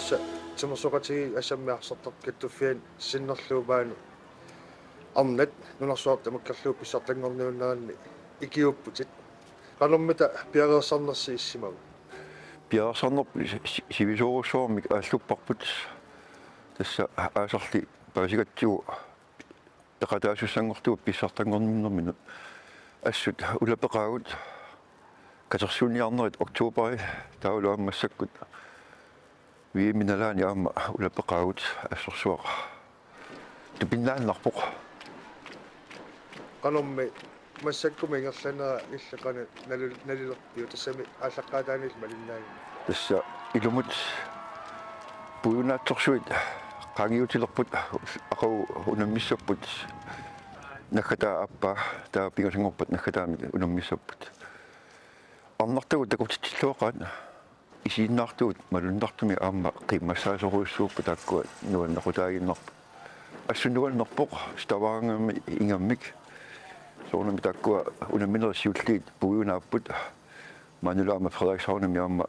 тасса тимерсоқатиги ассаммиарсартар каттуффиан синнерлуупаану арнат нунарсуарта маккерлуу писсартангорниуннаранни икиуппутит канормита пиареерсарнерси иссимагу пиареерсарнер сивисоорусуармик ааллуппарпут тасса аасарли пасигатсигу тақатаасуссангортуп писсартангорниннэрмину ассут улапеқаагут катерсуниарнерит октообери таулуаммассаккут вииминалаани аама улапеқаагут ассорсуақ тупиннааннарпоқ канорми массаккуми ингерланера иллақана налилерпиу тассами ааллаққаатаанил малиннаани тасса илумут пуюнаатсорсуит қангиутилерпут ақау унаммиссаппут нахата аппа таа пигасангорпут нахатаами унаммиссаппут арнартагу такутитиллуоқаат исииннаартуут малуннартуми аама қиммассаасоруйссууппа тааккуа нуаннақутаагиннарпу ассуннуаннерпоқ ставаангамми ингаммик соорнами тааккуа унамминерсиуллиит пуюнааппут манулаама фредериксхаунами аама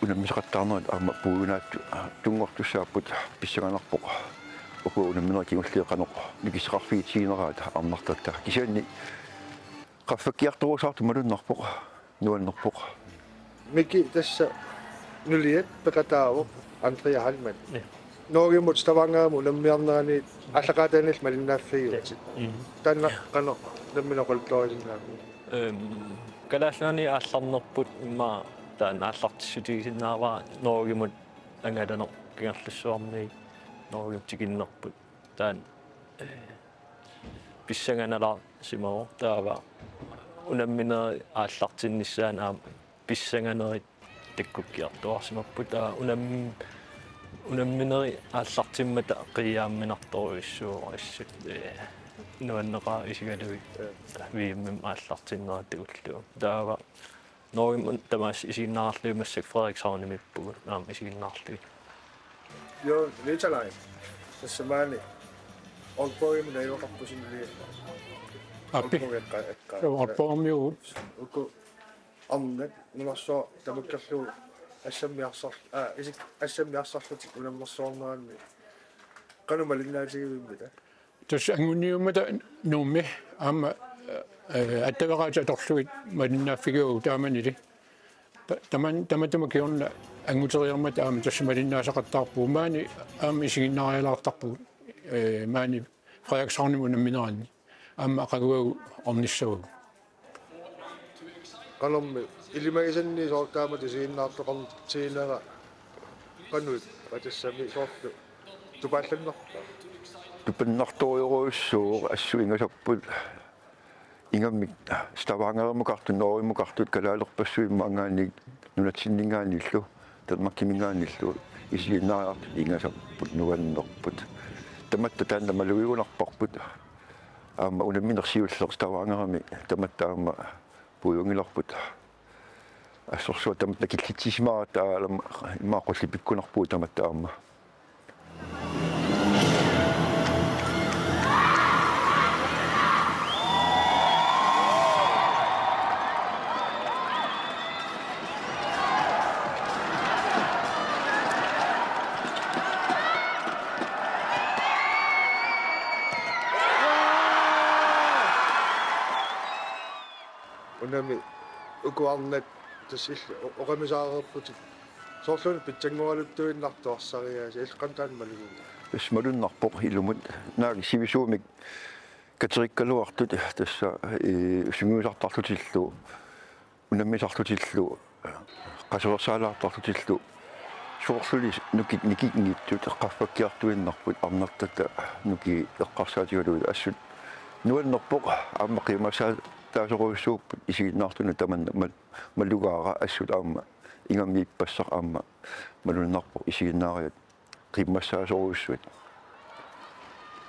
унаммисақаттаарнерит аама пуюнаатту тунгортуссааппут писсаганарпоқ оку унамминер кигуллиеқанеқ никиссеқарфигитсигинераат арнартатта кисианни qaffakkiarturusaartu malunnerpoq nuannerpoq miki tassa nuliat pekataavo Andrea Halman noogimut stavangaamu lammiarnerani allaqaataanil malinnaaffigiutit tanna qano lamminoqultoorinnaamu kalaalluani aallarnerput imma taana aallartissutigisinnaavaa noogimut angalaner kingerlussuarmi noogimut tiginnerput taan pissanganala simao taava unammineri aallartinnissaан aam pissanganerit takkukkiartuarsimappu taa unammineri aallartimmata qiyaamminartoruissuuq assut nuanneqaa isigalui viimmim aallartinneratagullu taava noogimut tamaas isiinnaarluimassak Frederikshavnimippugu aam isiinnaarlui jo litalai tassamani olpoim nailoqarpusinni appi orpoamiugut uku amnat nunarsoo tamakkerlu ассаммиарсар isik ассаммиарсарлутик унаммерсуарнеранни канумалиннаатигивиммита тас ангуниуммата нуумми аама аттавераата торлугит малиннааффигуу тааманили таматама киорна ангутериармат аама тассамалиннаасақаттаарпуу маани аама исигиннариалаартарпу маани Frederikshavnim унамминеранни аама ақагуагу орниссагу канорми илимагисанни соортаама тисигиннаартоқарн тиинера канут атассами соорлу тупаалланнерпа тупаннарториоруйссуу ассуингасарпут ингаммик ставангеремукарту норимукартут калаалерпассуимма ангаани нунатсиннингааниллу татмаккимингааниллу исигиннариарт ингасарпут нуганнерпут таматта таанна малуигунарпарпут аама унамминерсиуллер ставангерами таматтаама пуйунгиларпут ассорсуа таматта киллитсисмаа таалам имаақулли пиккунарпуу таматтаама unami ukuarnat tassill oqamisaareerputik sooрлуни питсангоралуттуиннартуарсариаси илққантаан малугу смалуннарпоқ илумут нааги сивисуумик катериккалуартут тасса сунгуусартарлутиллу унаммисарлутиллу qasuersaalaartarlutилlu соорлули нукит никигниттут эққарфаккиартуиннарпут арнартата нуки эққарсаатигалуит ассут нуаннерпоқ ааммақимасаа таасоруйссууппут исигиннаартуна таманна малугаара ассут аама ингаммииппассақ аама малуннарпоқ исигиннаариат қиммассаасоруйссуит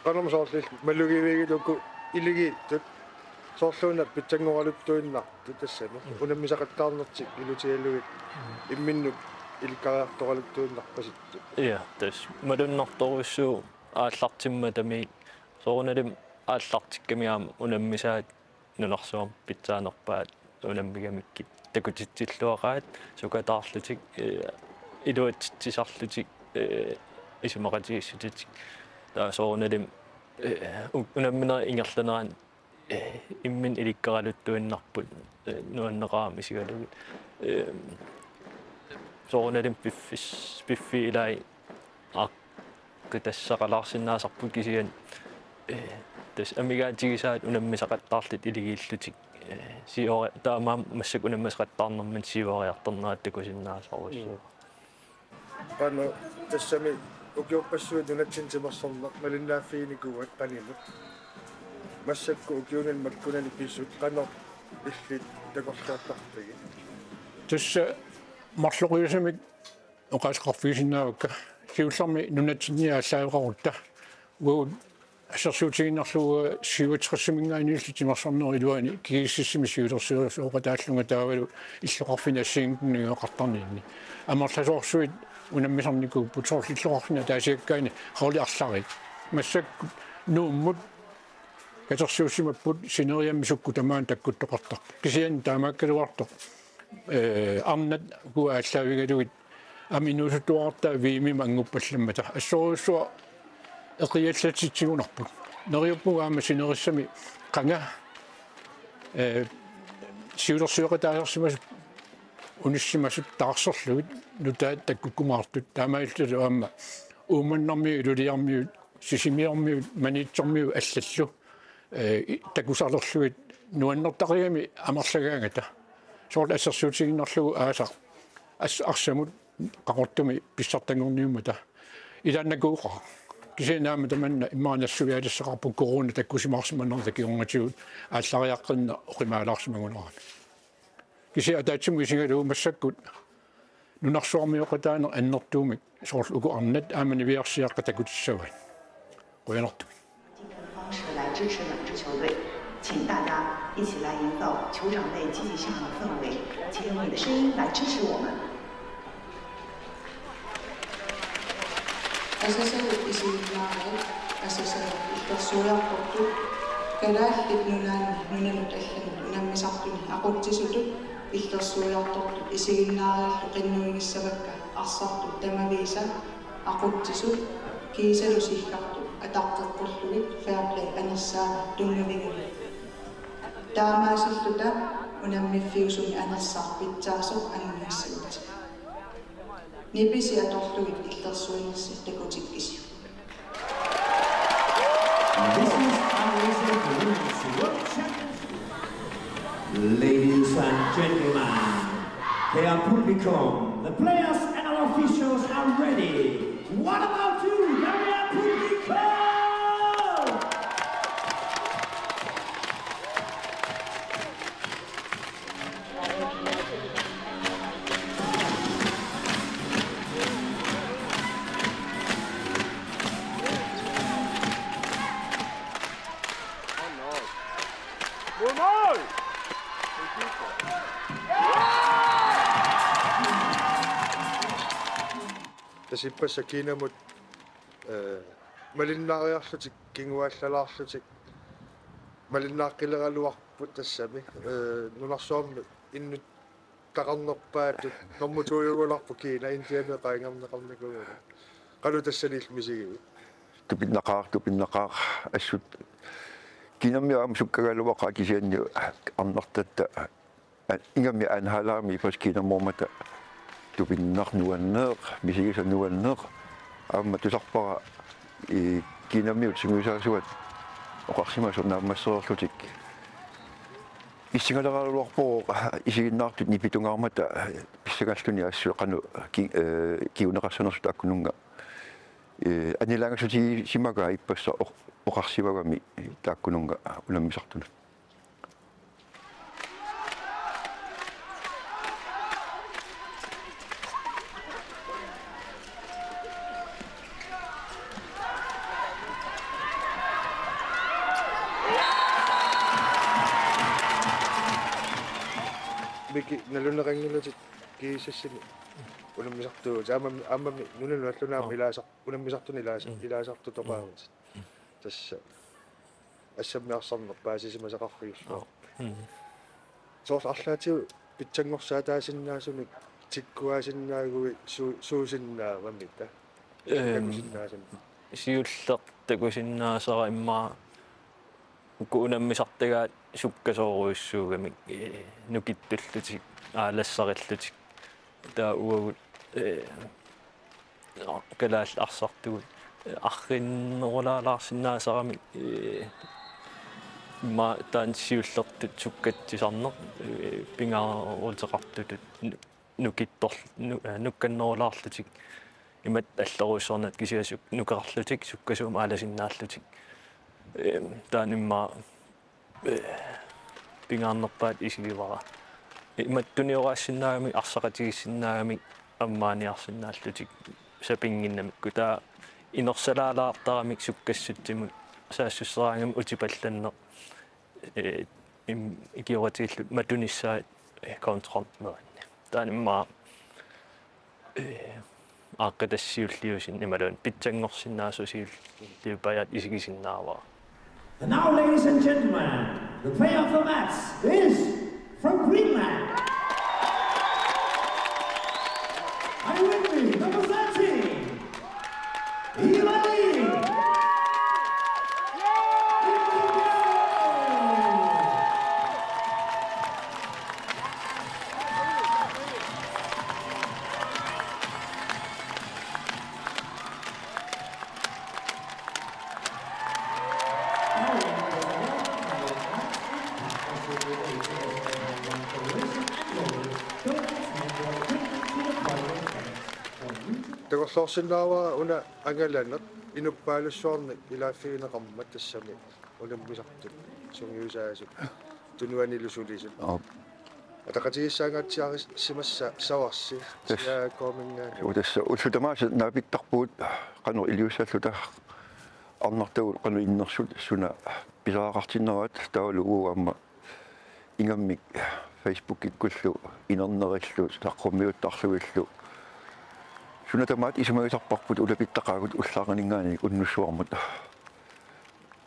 канамсоорлил малугивигилуку илигииттут соорлуунап питсангоралуттуиннарту тассами унаммисақаттаарнертик илутигалугит имминнук иликкариарторалуттуиннарпаситту иа тас малуннарторуссуу ааллартимматами соорналим ааллартиккамиаама унаммисаат нунарсуам питсаанерпаат унаммигамиккит такутитсиллуақаат сукатаарлутик iluatsisarlutik исумақатигиссутитик таасоорналим унаммина ингерланеран иммин иликкаралуттуиннарпут нуаннеқаами сигалугит соорналим пиффи илай тассақалаарсинаасарпут кисиан тас амигаатигисаат унаммисақаттаарлит илигииллутик сиоре таамаам массак унаммасақаттаарнэрман сиориартернератtakусиннаасарус qano tassami ukiupassuut unatsintimersorneq malinnaaffiinikуat qanimut массакку укиунан маккунани писсут qano иллит такорлааттартаги тасса марлоқуйусамик оқаасеқарфигисиннаавакка сиулларми нунатсинниааллаавеқарутта уу ассерсуутигиннарлуга сиуатеқассамингаанилли тимарсарнери илуани кигиссимисиулерсуоқатааллунга таавалу иллоқарфинассиингунниуақартарниинни амерласоорсуит унаммисарникуу путорлиллоқарфина таасиаккаани хоолиарларит массакку нууммут катерсуусимаппут синериамми сукку тамаан таккуттоқартар кисиан таамааккалуартоқ арнат куааллаавигалугит аминуусуттуартаа виими мангуппалламмата ассоруссуа эқиаллатитсигунарпут нериуппугаама синериссами қанга сиулерсуоқатаалерсимасут униссимасут таарсерлугит нутаат таккуккумаартут таамаиллалу аама ууманнарми илулиарми сисимиарми манитсэрми аллаллу такусарлерлугит нуаннертариами амарлагаангата соорл ассерсуутигиннарлугу аасаа арсамут qaqortumi pissartangorniumata ilaannakууqa кисинаама таманна иммаанассуиалассақарпу корона таккусимаарсиманнерта киунгатигут ааллариаққинна оқимаалаарсимагунераа киси атаатсиму кисигалуу массаккут нунарсуармиоқатаанер аннертуумик соорлу уку арнат аамани виарсиаққа такутиссават қуянарту 方式来支持两支球队，请大家一起来营造球场内积极向上的氛围，请用你的声音来支持我们。 Asasarut isiinnaarut asasarut illersuujartortu kalaallit nunanut allanut unammisartuni aqutsisutut illersuujartortu isiginnaariarlu qinnuigissavakka arsartut tamaviisa aqutsisut kiisalu sihkartu ataqeqqorlugit fairplay anersaama tungaviguli taamaasilluta unammifiusumi anersaarpitsaasoq anuniassavut nipisi atorlugit illersuinnersi takutikkisi. This is Amazing Women's World Championship. Ladies and gentlemen, dear publicum, the players and our officials are ready. What about you, dear publicum? тасиппасса кинамут малиннариарлутик кингуаллалаарлутик малиннааққилералуарпут тассами нунарсуарми иннут тақарнерпаатут нормутуйугуларпу кина интиаме qaingarneqarnikuuna qalu tassalil misigigu тупиннақаар ассут кинаммиаам суккагалуақа кисианни арнартатта ингамми анхалаами фас кинаммормата тупиннарнуаннеэк мисигисаннуаннеэк аама тусарпара и кинаммиут сингусаасуат оқарсимасу нааммассерерлутик иссигалералуарпоо исигиннаартут нипитунгаармата писсагааллуни ассуэқану киунеқассанерсу тааккунунга анилаангасути симага иппасса оқарсивагами тааккунунга унаммисартунут мики налунеқангилутик киисассини унаммисартуу аамами нунануаллунаама илаасар унаммисартуни илаасарту тоқаават тасса ассаммиарсарнер паасисимасақарфигиллуа соорл арлаатиу питсангорсаа таасиннаасумик tikkuasinnaagui suusinnaavamita takusinnaasan siullertakusinnaasara immaa kuunammisartagaat sukkasoruissuugamik nukittullutik ааllassариллутик таа уагут калаал арсартугут арриннерулаалаарсинаасарамик ма таансиуллертут суккатсисарнер пингаарултеқартутут нукиттор нукканнерулаарлутик имат аллеруссорнат кисиасук нукеқарлутик суккасуум ааласиннааллутик таан имма пингаарнерпаат исигивара имат туниораассиннаагами арсақатигиссиннаагами аммааниарсиннааллутик сапингиннамикку таа инерсалаалаартарамик суккассутсимут саассуссераангам утипалланнер икиоратииллут матуниссаат контролнеранни таанимма аақкатассиуллиусин ималуун питсангорсиннаасусиуллиупаят исигисиннааваа. And now, ladies and gentlemen, the player of the match is from Greenland. Are you with me? Number 13, Elaine. Takorlorsinnaava una angalanert inuppaalussuarnik ilaafiineqarmat tassami unammisartut sungiusaasuk tunuanilusulisut атақатигиссаангаатсиарис симасса саварси тиа комингаани утасса улсутамааса наапиттарпуут кану илиуссаллута арнартагу кану иннерсут суна пилаақартиннерат таалугу амма ингаммик Facebook иккуллу инернериллу таққуммиуттарлуиллу сунатамаат исумагисарпарпут улапиттақаагут уллааранингаани уннуссуармут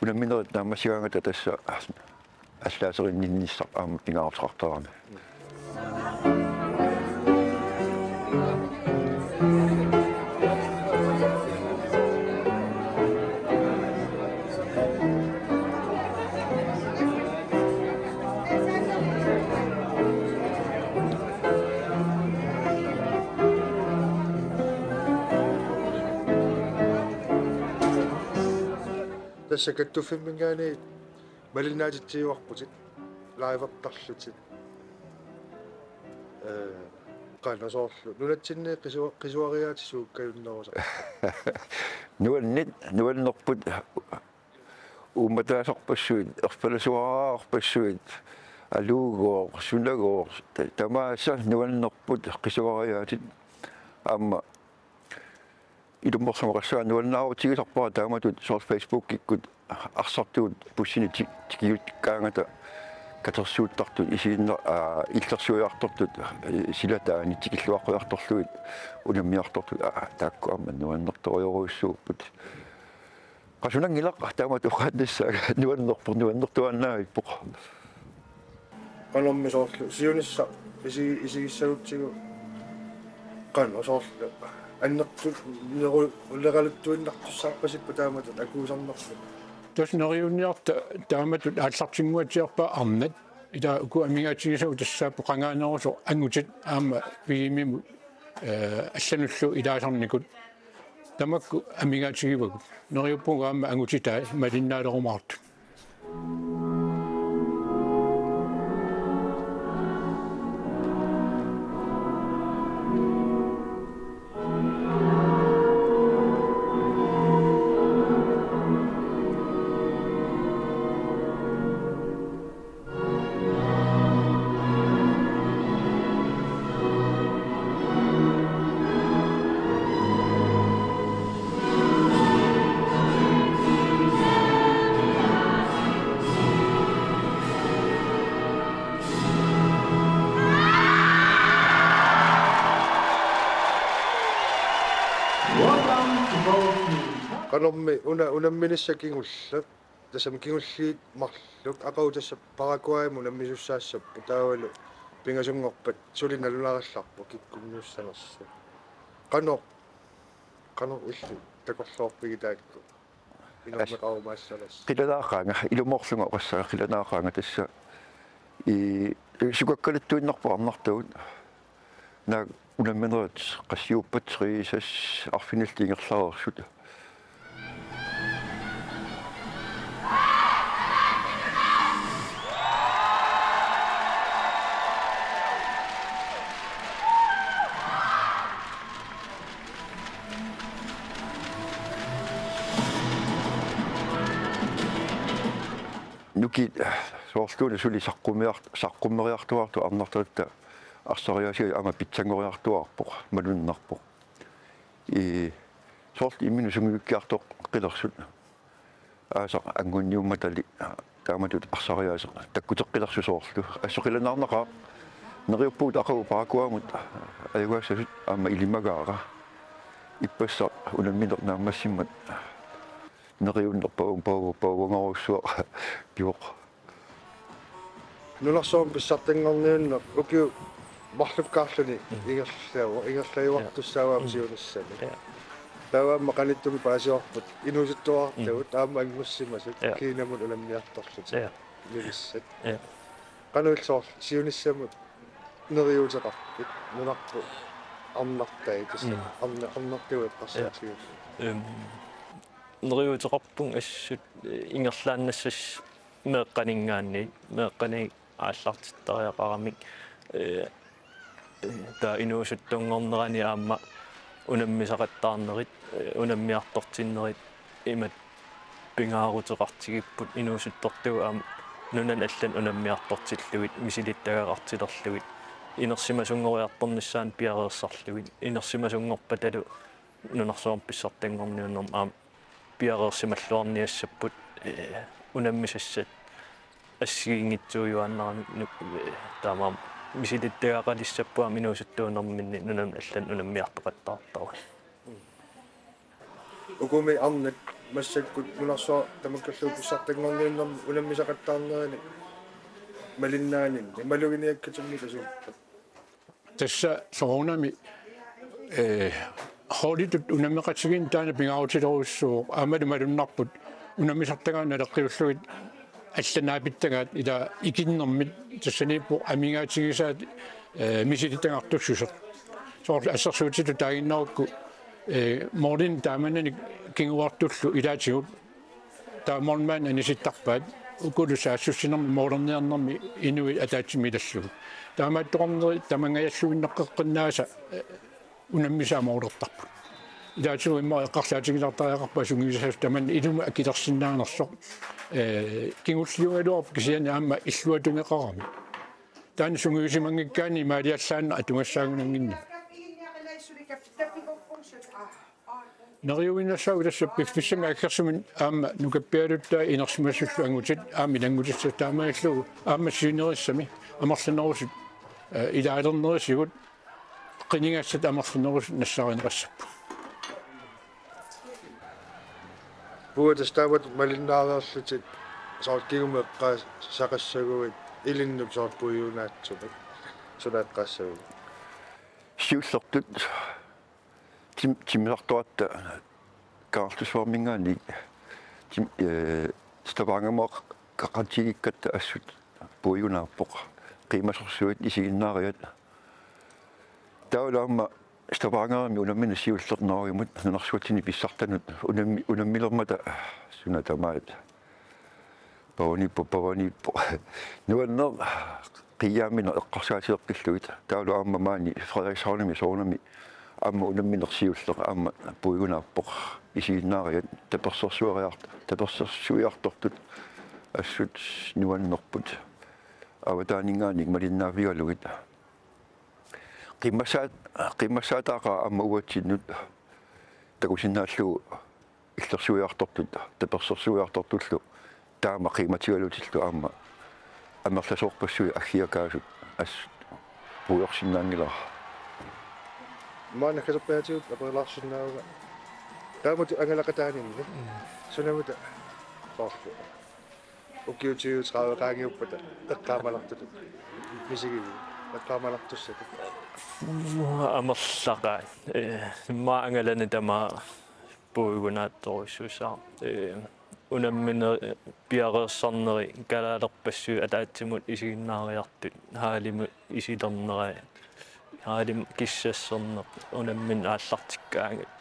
унамминерат наамассигаангата тасса аллаасериннинниссар аама пингаарсартарами tässä kattufimmingaani малиннаатитсиуарпутит лаивартарлутит канасоорлу нунатсинне қисуариаатиссууккаюннеруса нуаннерпут умматаасарпассуит ерпаласуараарпассуит алуугоо сунагоо тамааса нуаннерпут қисуариаатит аама идуммерсамақассаа нуаннаарутигисарпара тааматут соор Facebook иккут арсартуут пуссини тикиуттиккаангата катерсууттартут исииннер иллерсуиартортут силатаани тикиллуаққуярторлуит унаммиартортут таакку амма нуаннерториоруиссууппут qasunnangilaq taamatu uqaannassaaga nuannertuannaavippoq qanormisoorlu siunissa isigissalutsigu qanorsoorlu аннерту неру уллералуттуиннартуссаарпасиппа тааматут акуусарнерсу тоснериунниарта тааматут ааллартингуатсиарпа арнат ита уку амигаатигисау тассааппо qangaanерусо ангутит аама виимиму аллануллу илаасарникут тамакку амигаатигивагут нериуппунга аама ангутитаа малиннаалерумаарту qanormi unamminissakingullat tasam kingulliit marluk aqautassa paraguaymu nammisussaassapu taavalu pingasungorpat sulinalunarallarpu kikkumniussanersa qano illu takorluorpigitaakku inormeqarumaassalas qilanaaqaanga ilumorlunga qassаа qilanaaqaanga tassa sukakkalattuinnarpu arnartugut naa unammenerit qassiuppat riisas arfiniltiingerlarersut nuki soorluuna suli saqqumeriartuartu arnartatta арсариасиа ама питсангориартуарпоқ малуннарпоқ соорт иммину сунгуккиартоқ қилерсут ааса ангунниумматали тааматут арсариаасеқ таккутеққилерсу соорлу ассоқиланаарнеқа нериуппуут ақау паакуамут аюгаассасут аама илимагаара иппассаа унамминер наамассиммат нериуннерпаум пауангоруссуа пиоқ нунарсоом писсартангорниуннер укиу марлуккаарлуни ингерлаюартуссааваам сиунассами тааваамма каниттуми паасиорпут инусуттуартагут таама ангуссимасут кинамут уламниарторлут нилиссат кануилсоор сиунассамут нериутеқарпит нунарпу арнартай тасса арнартуи парсаатиу нериутеқарпун ассут ингерлааннассас меэққанингаанни меэққани ааллартиттариақарамик та инуусуттунгорнерани аама унаммисақаттаарнерит унаммиартортиннерит имат пингаарутеқартигиппут инуусуттортугу аама нунан аллан унаммиартортиллугит мисилиттагаартилерлугит инерсимасунгориарторнissaан пиареерсарлугит инерсимасунгорпаталу нунарсуарм писсартангорниуннерм аама пиареерсималлуарниассаппут унаммисассат ассигингитсуйуаннарами таамаам мисилиттагақалиссаппуа минуусуттуунэрминни нунам аллан унаммиартоқаттаартава укуми арнат массаккут нунарсоо тамаккаллуу писсартангорниуннерм унаммисақаттаарнерани малиннаанин малугиниаккатумми тасууппат тасса соонами холитут унаммеқатсигин таана пингаарутилеруссуу аамалу малуннарпут унаммисартагаана леққиуллугит алланаапиттагаат ила икиннэрмит тассаниппу амингаатигисаат мисилиттагартуссусеқ соорла ассерсуутиту таагиннарукку мордин тааманани кингуартуллу илаатигут тааморнмаан аниситтарпаат укулусаассуссинерми моорнернерми инуи атаатсими лаллугу таамааттоқарнери тамангаяллуиннеққеққиннааса унаммисаамоорертарпу илаатигу имма эққарлаатигилартариақарпа сунгисаас таман илума акилерсиннаанерсоқ кингуллиугалуарп кисиани аама иллуатунгеқарами таани сунгуисимангиккаани маалиаллаанна атунгассаагунангинни нариуиннассау тассаппиффиссанга аккерсумин аама нукаппиалуттаа инерсимассуллу ангутит аами нангутисса таамааллугу аама сиинериссами амерланерусут илаалернерисигут qinigassat amerlunerus nassarineqassappu puutas taavat malinnaariarlutit soorkigumeqqa saqassaguit ilinnup soorpuiunaatsupak sulaqqassagu siullertut timmertuatta kaartusformingaani stavangamoq qaqatigikkatta assut puiunaarpoq qiimasorsuit isiginnaariat таулаама стапаангаами унаммина сиуллернааримут нунарсуатсини писсартанут унаммилермата сунатамаат паваниппо нуаннер қияамина эққарсаатиеққиллугит таулаама маани фредериксхаунами соонами амма унамминерсиуллер амма пуигунаарпоқ исигиннаариат таперсерсуариартортут ассут нуаннерпут аватаанинганик малиннаавигалугит qimmassaataaqa amma uatsinnut takusinnaalluu иллерсуиартортут таперсерсуиартортлу таама qimatigalutillu аама амерласоорпассуи аггиакаасут ас уйорсиннаангилаа маана касаппаатиут аперлаарсиннаауга таамут ангалакатаанинни сунамута соорлу укиутиут раавеqaangiuppата эққаамалартут мисиги Kamalaqtussat. Amerlaqaa maangalani tama puugunaattorissuusaa unammine piareersarneri kalaalerpassu ataatsimut isiginnaariartut haalimu isilernerai haalim kissasserneq unammin aallartikkaangat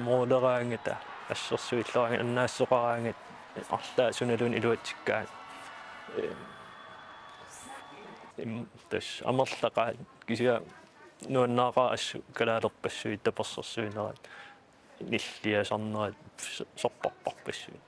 mooleraangata ассерсуилларанга аннаассоқараангат арлаа суналун илуатсиккаан тас амерлақаа кися нуаннаақаа ассу калаалерпассуи таперсерсуинерат ниллиасарнерат сорпарпарпассуи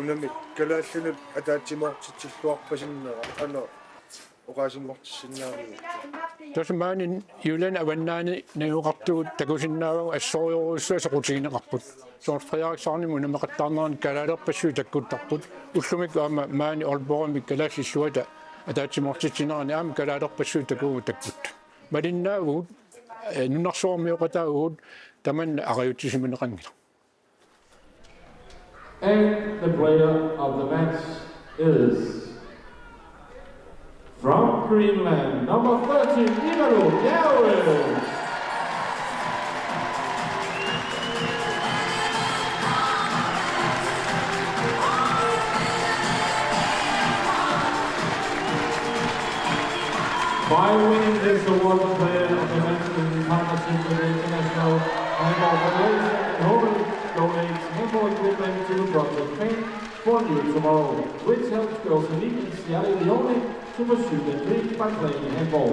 Unamit kalaallinut ataatsimortitsilluarpasinneqa ana oqaasimmortissinnaari Tasmaanin yulan avannaani nayuqartugut takusinnaavagu assoriuruussua soqutigineqarput soort Frederiksarnimu nameqattaarneran kalaalerpassui takkuttarput ullumik aama maani olborumik kalaallissuata ataatsimortitsinerani aama kalaalerpassui takuugu takkut malinnaaguut nunarsoormiuqataaguut tamanna ariutisimuneqangila. And the player of the match is from Greenland, number 13, Ivaru Yarrow. By winning this award, the player of the match in partnership with the International Handball Federation and Hogan donates handball equipment to the Project Paint for New Tomorrow, which helps girls in need in Sierra Leone to pursue their dreams by playing handball.